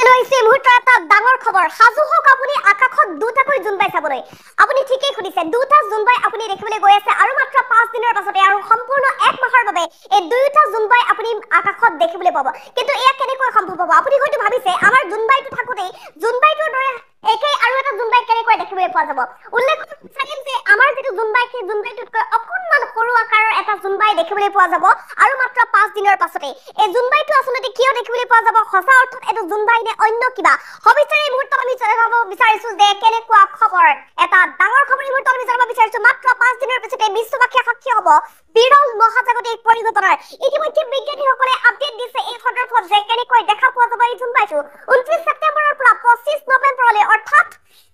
লৈছে মুহূৰ্তৰ এটা ডাঙৰ খবৰ সাজু হওক আপুনি আকাশত দুটাকৈ জোনবাই চাবলৈ আপুনি ঠিকই শুনিছে দুটা জোনবাই আপুনি দেখিবলৈ গৈ আছে আৰু মাত্ৰ 5 দিনৰ পাছতে আৰু সম্পূৰ্ণ এক মাহৰ বাবে এই দুটা জোনবাই আপুনি আকাশত দেখিবলৈ পাব কিন্তু এয়া কেনেকৈ সম্ভৱ হ'ব আপুনি হয়তো ভাবিছে আমাৰ জোনবাইটো থাকোতে জোনবাইটোৰ দৰে একে আৰু এটা জোনবাই কেনেকৈ দেখিবলৈ পোৱা যাব উল্লেখ কৰিম যে আমাৰ যেটো জোনবাই সেই জোনবাইটোতকৈ অকণমান সৰু আকাৰৰ এটা জোনবাই দেখিবলৈ পোৱা যাব আৰু মাত্ৰ 5 দিনৰ পাছতে এই জোনবাইটো আসলতে কিয় দেখিবলৈ পোৱা যাব সঁচা অৰ্থত এটো জোনবাই নে অন্য কিবা সবিস্তাৰে এই মুহূৰ্তত আমি জানিব বিচাৰিছো যে কেনেকুৱা খবৰ এটা ডাঙৰ খবৰ এই মুহূৰ্তত আমি জানিব বিচাৰিছো মাত্ৰ 5 দিনৰ পিছতে বিশ্ববাসী সাক্ষী হ'ব বিৰল মহাজাগতিক পৰিঘটনাৰ ইতিমধ্যে বিজ্ঞানীসকলে আপডেট দিছে এই সন্দৰ্ভত যে কেনেকৈ দেখা পোৱা যাব এই জোনবাইটো 29 ছেপ্টেম্বৰৰ পৰা 25 নৱেম্বৰলৈ অৰ্থাৎ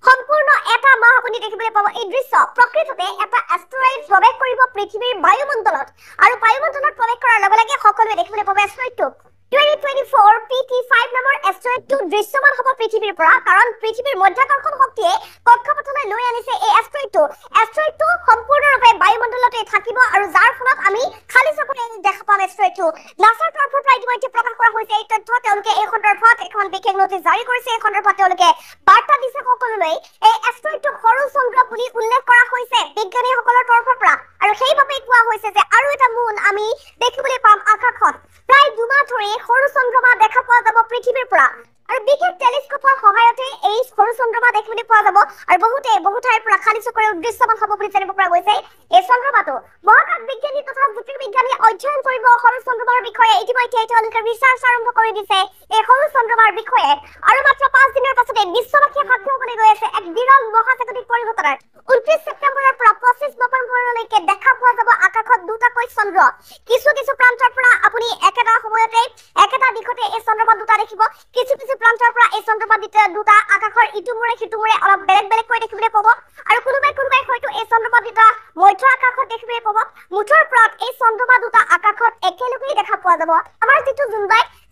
সম্পূৰ্ণ এটা মাহ আপুনি দেখিবলৈ পাব এই দৃশ্য প্ৰকৃততে এটা এষ্ট্ৰয়েড প্ৰৱেশ কৰিব পৃথিৱীৰ বায়ুমণ্ডলত আৰু বায়ুমণ্ডলত প্ৰৱেশ কৰাৰ লগে লগে সকলোৱে দেখিবলৈ পাব এষ্ট্ৰয়েডটো 2024 PT5 নামৰ এষ্ট্ৰয়েডটো দৃশ্যমান হ'ব পৃথিৱীৰ পৰা কাৰণ পৃথিৱীৰ মধ্যাকৰ্ষণ শক্তিয়ে কক্ষপথলৈ লৈ আনিছে এই এষ্ট্ৰয়েডটো সম্পূৰ্ণৰূপে বায়ুমণ্ডলতে থাকিব আৰু যাৰ ফলত আমি খালি চকুৰে দেখা পাম এষ্ট্ৰয়েডটো নাছাৰ তৰফৰ পৰা ইতিমধ্যে প্ৰকাশ কৰা হৈছে এই তথ্য তেওঁলোকে এই সন্দৰ্ভত এখন বিশেষ নটিচ জাৰি কৰিছে এই সন্দৰ্ভত তেওঁলোকে বাৰ্তা দিছে সকলোলৈ এই এষ্ট্ৰয়েডটো সৰু চন্দ্ৰ বুলি উল্লেখ কৰা হৈছে বিজ্ঞানীসকলৰ তৰফৰ পৰা আৰু সেইবাবে কোৱা হৈছে যে আৰু এটা মুন আমি দেখিবলৈ পাম আকাশত প্ৰায় দুমাহ ধৰি সৰু চন্দ্ৰমা দেখা পোৱা যাব পৃথিৱীৰ পৰা আৰু বিশেষ টেলিস্কোপৰ সহায়তে এই সৰু চন্দ্ৰমা দেখিবলৈ পোৱা যাব আৰু বহু ঠাইৰ পৰা খালি চকুৰে দৃশ্যমান হ'ব বুলি জানিব পৰা গৈছে এই চন্দ্ৰমাটো মহাকাশ বিজ্ঞানী তথা জ্যোতিৰ্বিজ্ঞানী অধ্যয়ন কৰিব সৰু চন্দ্ৰমাৰ বিষয়ে ইতিমধ্যে তেওঁলোকে ৰিচাৰ্চ আৰম্ভ কৰি দিছে এই সৰু চন্দ্ৰমাৰ বিষয়ে আৰু মাত্ৰ 5 দিনৰ পাছতে বিশ্ববাসীয়ে সাক্ষী হ'বলৈ গৈ আছে এক বিৰল মহাজাগতিক পৰিঘটনাৰ 29 ছেপ্টেম্বৰৰ পৰা 25 নৱেম্বৰলৈকে দেখা পোৱা যাব আকাশত দুটাকৈ চন্দ্ৰ কিছু প্ৰান্তৰ পৰা আপুনি একেটা সময়তে একেটা দিশতে এই চন্দ্ৰমা দুটা দেখিব কিছু প্ৰান্তৰ পৰা এই চন্দ্ৰমা দুটা আকাশৰ ইটো মূৰে অলপ বেলেগকৈ দেখিবলৈ পাব আৰু কোনোবাই হয়তো এই চন্দ্ৰমা দুটা মধ্য আকাশত দেখিবলৈ পাব মুঠৰ ওপৰত এই চন্দ্ৰমা দুটা আকাশত একেলগেই দেখা পোৱা যাব আমাৰ যেটো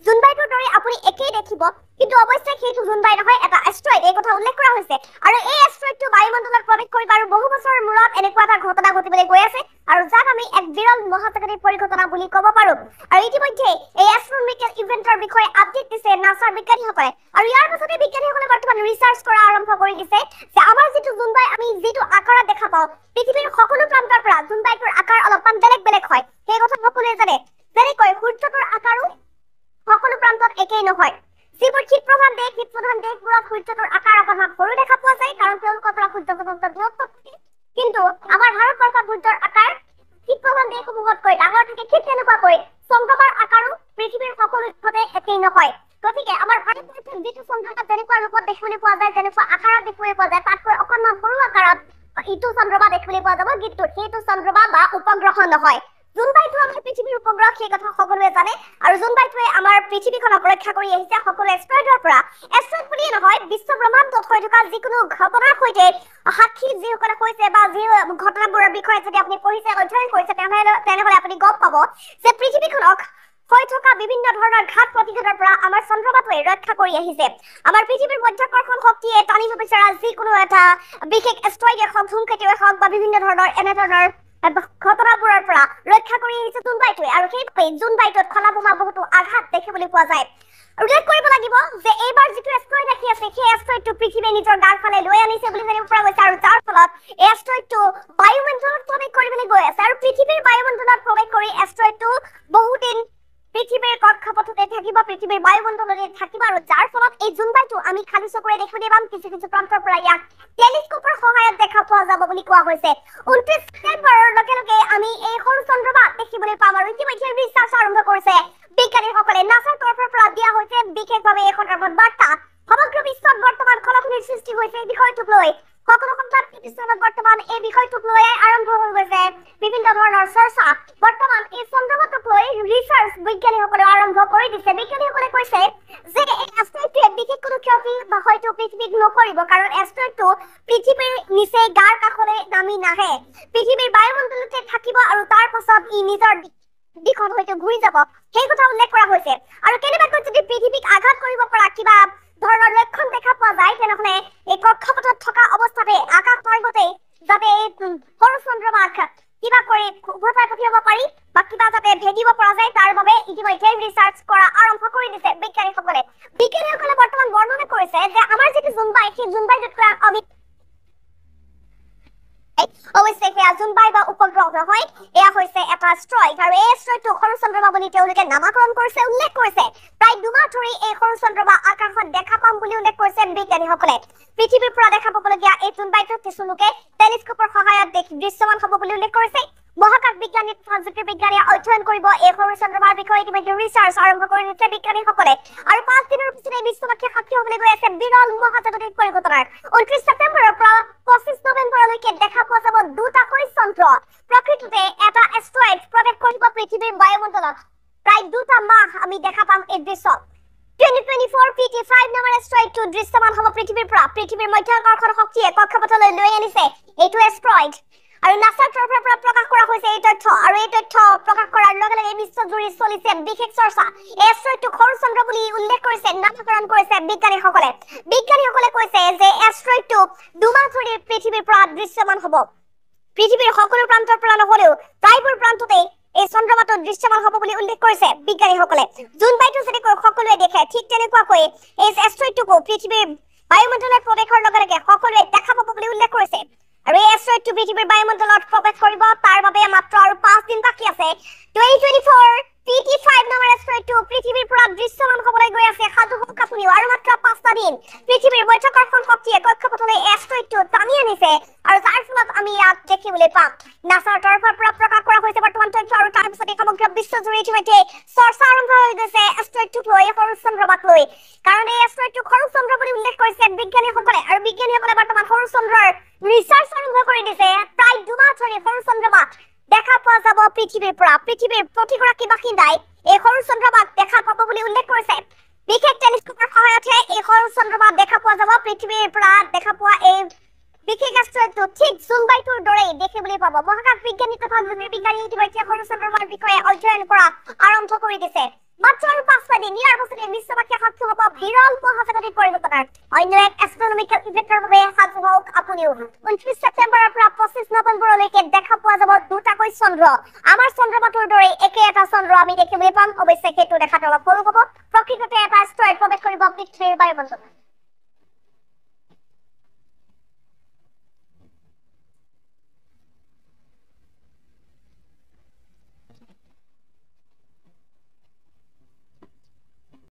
জোনবাইটোৰ দৰে আপুনি একেই দেখিব কিন্তু অৱশ্যে সেইটো জোনবাই নহয় এটা এষ্ট্ৰয়েড এই কথা উল্লেখ কৰা হৈছে আৰু এই এষ্ট্ৰয়েডটো বায়ুমণ্ডলত প্ৰৱেশ কৰিব আৰু বহু বছৰৰ মূৰত এনেকুৱা এটা ঘটনা ঘটিবলৈ গৈ আছে আৰু যাক আমি এক বিৰল মহাজাগতিক পৰিঘটনা বুলি ক'ব পাৰো আৰু ইতিমধ্যে এই এষ্ট্ৰনমিকেল ইভেন্টৰ বিষয়ে আপডেট দিছে নাছাৰ বিজ্ঞানীসকলে আৰু ইয়াৰ পাছতে বিজ্ঞানীসকলে বৰ্তমান ৰিচাৰ্চ কৰা আৰম্ভ কৰি দিছে যে আমাৰ যেটো জোনবাই আমি যেটো আকাৰত দেখা পাওঁ পৃথিৱীৰ সকলো প্ৰান্তৰ পৰা জোনবাইটোৰ আকাৰ অলপমান বেলেগ হয় সেই কথা সকলোৱে জানে যেনেকৈ সূৰ্যটোৰ আকাৰো সকলো প্ৰান্তত একেই নহয় যিবোৰ শীতপ্ৰধান দেশবোৰত সূৰ্যটোৰ আকাৰ অকণমান সৰু দেখা পোৱা যায় কাৰণ তেওঁলোকৰ পৰা সূৰ্য পৰ্যন্ত দূৰত্ব থাকে কিন্তু আমাৰ ভাৰতবৰ্ষত সূৰ্যৰ আকাৰ শীতপ্ৰধান দেশসমূহতকৈ ডাঙৰ থাকে ঠিক তেনেকুৱাকৈ চন্দ্ৰমাৰ আকাৰো পৃথিৱীৰ সকলো দিশতে একেই নহয় গতিকে আমাৰ ভাৰতবৰ্ষত যিটো চন্দ্ৰমা যেনেকুৱা ৰূপত দেখিবলৈ পোৱা যায় যেনেকুৱা আকাৰত দেখিবলৈ পোৱা যায় তাতকৈ অকণমান সৰু আকাৰত ইটো চন্দ্ৰমা দেখিবলৈ পোৱা যাব কিন্তু সেইটো চন্দ্ৰমা বা উপগ্ৰহ নহয় জোনবাইটো আমাৰ পৃথিৱীৰ উপগ্ৰহ সেই কথা সকলোৱে জানে আৰু জোনবাইটোৱে আমাৰ পৃথিৱীখনক ৰক্ষা কৰি আহিছে সকলো এষ্ট্ৰয়েডৰ পৰা এষ্ট্ৰয়েড বুলিয়ে নহয় বিশ্ব ব্ৰহ্মাণ্ডত হৈ থকা যিকোনো ঘটনাৰ সৈতে সাক্ষী যিসকলে কৈছে বা যি ঘটনাবোৰৰ বিষয়ে যদি আপুনি পঢ়িছে অধ্যয়ন কৰিছে তেনেহ'লে আপুনি গম পাব যে পৃথিৱীখনক হৈ থকা বিভিন্ন ধৰণৰ ঘাত প্ৰতিঘাতৰ পৰা আমাৰ চন্দ্ৰমাটোৱে ৰক্ষা কৰি আহিছে আমাৰ পৃথিৱীৰ মধ্যাকৰ্ষণ শক্তিয়ে টানিব বিচৰা যিকোনো এটা বিশেষ এষ্ট্ৰয়েডে হওক ধূমকেতুৱে হওক বা বিভিন্ন ধৰণৰ এনেধৰণৰ ঘটনাবোৰৰ পৰা ৰক্ষা কৰি আহিছে জোনবাইটোৱে আৰু সেইবাবে জোনবাইটোত খলা বোমা বহুতো আঘাত দেখিবলৈ পোৱা যায় উল্লেখ কৰিব লাগিব যে এইবাৰ যিটো এষ্ট্ৰয়েড আহি আছে সেই এষ্ট্ৰয়েডটো পৃথিৱীয়ে নিজৰ গাৰ ফালে লৈ আনিছে বুলি জানিব পৰা গৈছে আৰু যাৰ ফলত এই এষ্ট্ৰয়েডটো বায়ুমণ্ডলত প্ৰৱেশ কৰিবলৈ গৈ আছে আৰু পৃথিৱীৰ বায়ুমণ্ডলত প্ৰৱেশ কৰি এষ্ট্ৰয়েডটো বহুদিন পৃথিৱীৰ কক্ষপথতে থাকিব পৃথিৱীৰ বায়ুমণ্ডলতে থাকিব আৰু যাৰ ফলত এই জোনবাইটো আমি খালি চকুৰে দেখিবলৈ পাম কিছু প্ৰান্তৰ পৰা ইয়াক টেলিস্কোপৰ সহায়ত দেখা পোৱা যাব বুলি কোৱা হৈছে 29 ছেপ্টেম্বৰৰ লগে আমি এই সৰু চন্দ্ৰমা দেখিবলৈ পাম আৰু ইতিমধ্যে ৰিচাৰ্চ আৰম্ভ কৰিছে বিজ্ঞানীসকলে নাছাৰ তৰফৰ পৰা দিয়া হৈছে বিশেষভাৱে এই সন্দৰ্ভত বাৰ্তা সমগ্ৰ বিশ্বত বৰ্তমান খলখলিৰ সৃষ্টি হৈছে এই বিষয়টোক লৈ সকলো সংবাদ প্ৰতিষ্ঠানত বৰ্তমান এই বিষয়টোক লৈ আৰম্ভ হৈ গৈছে বিভিন্ন ধৰণৰ চৰ্চা বৰ্তমান এই চন্দ্ৰমাটোক লৈ ৰিচাৰ্চ বিজ্ঞানীসকলে আৰম্ভ কৰি দিছে বিজ্ঞানীসকলে কৈছে যে এই এষ্ট্ৰয়েডটোৱে বিশেষ কোনো ক্ষতি হয়তো পৃথিৱীক নকৰিব কাৰণ এষ্ট্ৰয়েডটো পৃথিৱীৰ নিচে গাৰ কাষলৈ নামি নাহে পৃথিৱীৰ বায়ুমণ্ডলতে থাকিব আৰু তাৰ পাছত ই নিজৰ দিশত হয়তো ঘূৰি যাব সেই কথা উল্লেখ কৰা হৈছে আৰু কেনেবাকৈ যদি পৃথিৱীক আঘাত কৰিব পৰা কিবা ধৰণৰ লক্ষণ দেখা পোৱা যায় তেনেহ'লে এই কক্ষপথত থকা অৱস্থাতে আকাশ মাৰ্গতে যাতে সৰু চন্দ্ৰমাক কিবা কৰি উভতাই পঠিয়াব পাৰি বা কিবা যাতে ভেদিব পৰা যায় তাৰ বাবে ইতিমধ্যে ৰিচাৰ্চ কৰা আৰম্ভ কৰি দিছে বিজ্ঞানীসকলে বৰ্তমান কৈছে যে আমাৰ যিটো জোনবাই সেই জোনবাইটোতকৈ আমি অৱশ্যে সেয়া জোনবাই বা উপগ্ৰহ নহয়, এয়া হৈছে এটা এষ্ট্ৰইড আৰু এই এষ্ট্ৰইডটো সৰু চন্দ্ৰমা বুলি তেওঁলোকে নামাকৰণ কৰিছে, উল্লেখ কৰিছে। প্ৰায় 2 মাহ ধৰি এই সৰু চন্দ্ৰমা আকাশত দেখা পাম বুলি উল্লেখ কৰিছে বিজ্ঞানীসকলে। পৃথিৱীৰ পৰা দেখা পাবলগীয়া এই জোনবাইটো কিছু লোকে টেলিস্কোপৰ সহায়ত দৃশ্যমান হ'ব বুলি উল্লেখ কৰিছে। মহাকাশ বিজ্ঞানী তথা জ্যোতিৰ্বিজ্ঞানীয়ে অধ্যয়ন কৰিব এই সৰু চন্দ্ৰমাৰ বিষয়ে ইতিমধ্যে ৰিচাৰ্চ আৰম্ভ কৰি দিছে বিজ্ঞানীসকলে। আৰু 5 দিনৰ পিছতে বিশ্ববাসী সাক্ষী হ'বলৈ গৈ আছে বিৰল মহাজাগতিক পৰিঘটনাৰ। 29 ছেপ্টেম্বৰৰ পৰা 25 নৱেম্বৰলৈকে দেখা পোৱা যাব দুটাকৈ চন্দ্ৰ। প্ৰকৃততে এটা এষ্ট্ৰইড প্ৰৱেশ কৰিব পৃথিৱীৰ বায়ুমণ্ডলত। প্ৰায় 2টা মাহ আমি দেখা পাম এই দৃশ্য। 2024 PT5 নামৰ এষ্ট্ৰইডটো দৃশ্যমান হ'ব পৃথিৱীৰ পৰা। পৃথিৱীৰ মধ্যাকৰ্ষণ শক্তিয়ে কক্ষপথলৈ লৈ আনিছে এইটো এষ্ট্ৰইড। আৰু নাছাৰ তৰফৰ পৰা প্ৰকাশ কৰা হৈছে এই তথ্য, আৰু এই তথ্য প্ৰকাশ কৰাৰ লগে লগে বিশ্বজুৰি চলিছে বিশেষ চৰ্চা। এই এষ্ট্ৰইডটোক সৰু চন্দ্ৰ বুলি উল্লেখ কৰিছে, নামকৰণ কৰিছে বিজ্ঞানীসকলে। বিজ্ঞানীসকলে কৈছে যে এষ্ট্ৰইডটো 2 মাহ ধৰি পৃথিৱীৰ পৰা দৃশ্যমান হ'ব। পৃথিৱীৰ সকলো প্ৰান্তৰ পৰা নহলেও প্ৰায়বোৰ প্ৰান্ততেই এই চন্দ্ৰমাটো দৃশ্যমান হ'ব বুলি উল্লেখ কৰিছে বিজ্ঞানীসকলে। জোনবাইটো যেনেকৈ সকলোৱে দেখে ঠিক তেনেকুৱাকৈ এই এষ্ট্ৰইডটোকো পৃথিৱীৰ বায়ুমণ্ডলত প্ৰৱেশৰ লগে লগে সকলোৱে দেখা পাব বুলি উল্লেখ কৰিছে। আৰু এই এষ্ট্ৰইডটো পৃথিৱীৰ বায়ুমণ্ডলত প্ৰৱেশ কৰিব, তাৰ বাবে মাত্ৰ আৰু 5 দিন বাকী আছে। 2024 PT5 নামৰ এষ্ট্ৰইডটো পৃথিৱীৰ পৰা দৃশ্যমান হ'বলৈ গৈ আছে। সাধু হওক আপুনিও, আৰু মাত্ৰ 5টা দিন। পৃথিৱীৰ মধ্যাকৰ্ষণ শক্তিয়ে কক্ষপথলৈ এষ্ট্ৰইডটো টানি আনিছে, আৰু যাৰ ফলত আমি ইয়াক দেখিবলৈ পাম। নাছাৰ তৰফৰ পৰা প্ৰকাশ কৰা হৈছে বৰ্তমান তথ্য, আৰু তাৰ পিছতে সমগ্ৰ বিশ্বজুৰি ইতিমধ্যে চৰ্চা আৰম্ভ হৈ গৈছে এষ্ট্ৰইডটোক লৈ, সৰু চন্দ্ৰমাক লৈ। কাৰণ এই এষ্ট্ৰইডটোক সৰু চন্দ্ৰ বুলি উল্লেখ কৰিছে বিজ্ঞানীসকলে, আৰু বিজ্ঞানীসকলে বৰ্তমান সৰু চন্দ্ৰৰ ৰিচাৰ্চ আৰম্ভ কৰি দিছে। প্ৰায় 2 মাহ ধৰি সৰু চন্দ্ৰমাক দেখা পোৱা যাব পৃথিৱীৰ পৰা। পৃথিৱীৰ প্ৰতিগৰাকী বাসিন্দাই এই সৰু চন্দ্ৰমাক দেখা পাব বুলি উল্লেখ কৰিছে। বিশেষ টেলিস্কোপৰ সহায়তহে এই সৰু চন্দ্ৰমা দেখা পোৱা যাব। পৃথিৱীৰ পৰা দেখা পোৱা এই বিশেষ এষ্ট্ৰইডটো ঠিক জোনবাইটোৰ দৰেই দেখিবলৈ পাব। মহাকাশ বিজ্ঞানী তথা জ্যোতিৰ্বিজ্ঞানী ইতিমধ্যে সৰু চন্দ্ৰমাৰ বিষয়ে অধ্যয়ন কৰা আৰম্ভ কৰি দিছে। মাত্ৰ আৰু 5টা দিন, ইয়াৰ পাছতে বিশ্ববাসীয়ে সাক্ষী হ'ব বিৰল মহাজাগতিক পৰিঘটনাৰ। অন্য এক এষ্ট্ৰনমিকেল ইভেণ্টৰ বাবে সাজু হওক আপুনিও। 29 ছেপ্টেম্বৰৰ পৰা 25 নৱেম্বৰলৈকে দেখা পোৱা যাব দুটাকৈ চন্দ্ৰ। আমাৰ চন্দ্ৰমাটোৰ দৰে একে এটা চন্দ্ৰ আমি দেখিবলৈ পাম। অৱশ্যে সেইটো দেখাটো অলপ সৰু হ'ব। প্ৰকৃততে এটা এষ্ট্ৰইড প্ৰৱেশ কৰিব পৃথিৱীৰ বায়ুমণ্ডলত।